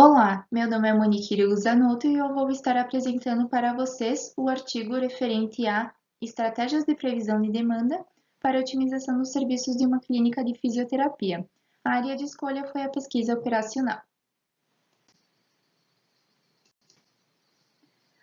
Olá, meu nome é Monique Zanotto e eu vou estar apresentando para vocês o artigo referente a estratégias de previsão de demanda para a otimização dos serviços de uma clínica de fisioterapia. A área de escolha foi a pesquisa operacional.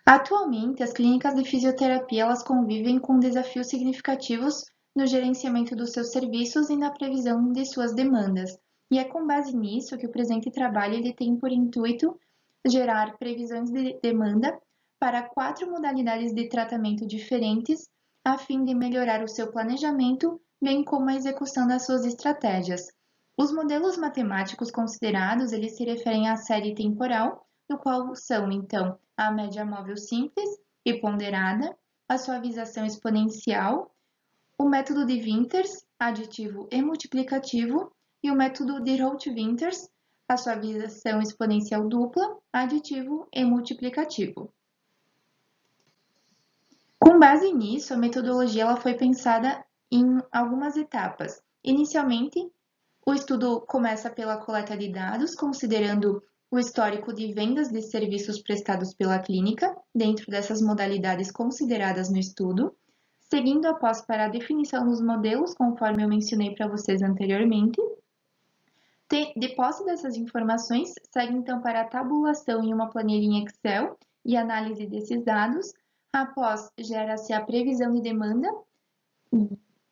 Atualmente, as clínicas de fisioterapia elas convivem com desafios significativos no gerenciamento dos seus serviços e na previsão de suas demandas. E é com base nisso que o presente trabalho ele tem por intuito gerar previsões de demanda para 4 modalidades de tratamento diferentes, a fim de melhorar o seu planejamento, bem como a execução das suas estratégias. Os modelos matemáticos considerados, eles se referem à série temporal, no qual são, então, a média móvel simples e ponderada, a suavização exponencial, o método de Winters, aditivo e multiplicativo, e o método de Roth-Winters, a suavização exponencial dupla, aditivo e multiplicativo. Com base nisso, a metodologia ela foi pensada em algumas etapas. Inicialmente, o estudo começa pela coleta de dados, considerando o histórico de vendas de serviços prestados pela clínica, dentro dessas modalidades consideradas no estudo, seguindo após para a definição dos modelos, conforme eu mencionei para vocês anteriormente. De posse dessas informações, segue então para a tabulação em uma planilha Excel e análise desses dados. Após, gera-se a previsão de demanda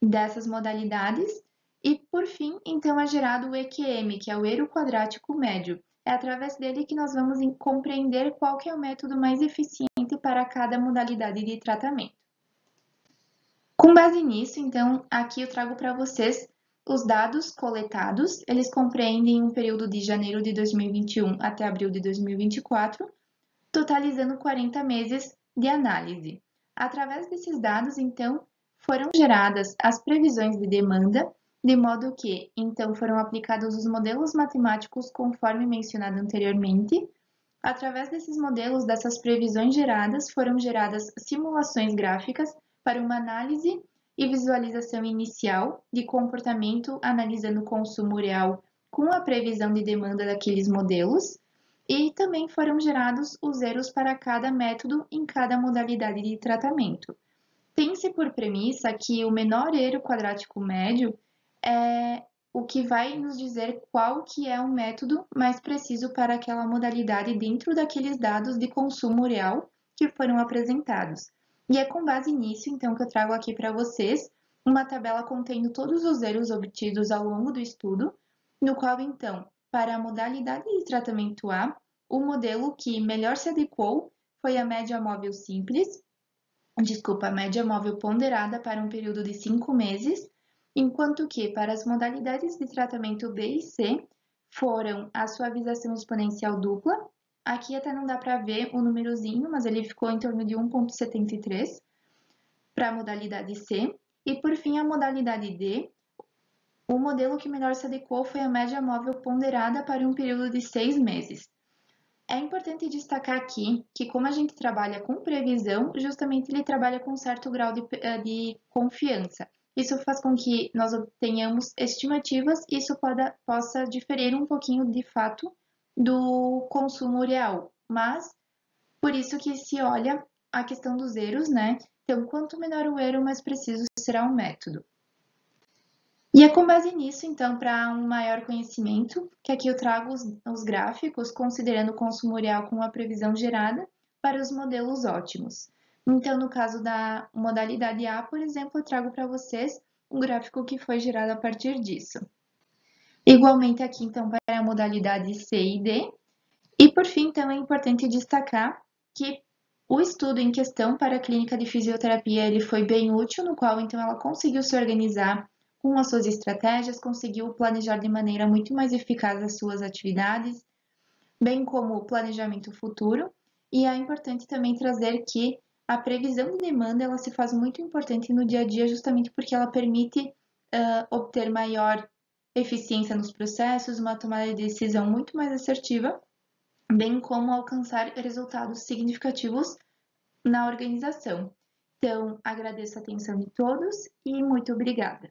dessas modalidades e, por fim, então é gerado o EQM, que é o erro quadrático médio. É através dele que nós vamos compreender qual que é o método mais eficiente para cada modalidade de tratamento. Com base nisso, então, aqui eu trago para vocês os dados coletados. Eles compreendem um período de janeiro de 2021 até abril de 2024, totalizando 40 meses de análise. Através desses dados, então, foram geradas as previsões de demanda, de modo que, então, foram aplicados os modelos matemáticos conforme mencionado anteriormente. Através desses modelos, dessas previsões geradas, foram geradas simulações gráficas para uma análise e visualização inicial de comportamento, analisando o consumo real com a previsão de demanda daqueles modelos, e também foram gerados os erros para cada método em cada modalidade de tratamento. Tem-se por premissa que o menor erro quadrático médio é o que vai nos dizer qual que é o método mais preciso para aquela modalidade dentro daqueles dados de consumo real que foram apresentados. E é com base nisso, então, que eu trago aqui para vocês uma tabela contendo todos os erros obtidos ao longo do estudo, no qual, então, para a modalidade de tratamento A, o modelo que melhor se adequou foi a média móvel simples, a média móvel ponderada para um período de 5 meses, enquanto que para as modalidades de tratamento B e C foram a suavização exponencial dupla. Aqui até não dá para ver o númerozinho, mas ele ficou em torno de 1,73 para a modalidade C. E por fim, a modalidade D, o modelo que melhor se adequou foi a média móvel ponderada para um período de 6 meses. É importante destacar aqui que, como a gente trabalha com previsão, justamente ele trabalha com um certo grau de confiança. Isso faz com que nós obtenhamos estimativas e isso possa diferir um pouquinho de fato do consumo real, mas por isso que se olha a questão dos erros, né? Então, quanto menor o erro, mais preciso será o método. E é com base nisso, então, para um maior conhecimento, que aqui eu trago os gráficos, considerando o consumo real com a previsão gerada para os modelos ótimos. Então, no caso da modalidade A, por exemplo, eu trago para vocês um gráfico que foi gerado a partir disso. Igualmente aqui, então, para a modalidade C e D. E, por fim, então, é importante destacar que o estudo em questão para a clínica de fisioterapia ele foi bem útil, no qual, então, ela conseguiu se organizar com as suas estratégias, conseguiu planejar de maneira muito mais eficaz as suas atividades, bem como o planejamento futuro. E é importante também trazer que a previsão de demanda ela se faz muito importante no dia a dia, justamente porque ela permite obter maior eficiência nos processos, uma tomada de decisão muito mais assertiva, bem como alcançar resultados significativos na organização. Então, agradeço a atenção de todos e muito obrigada.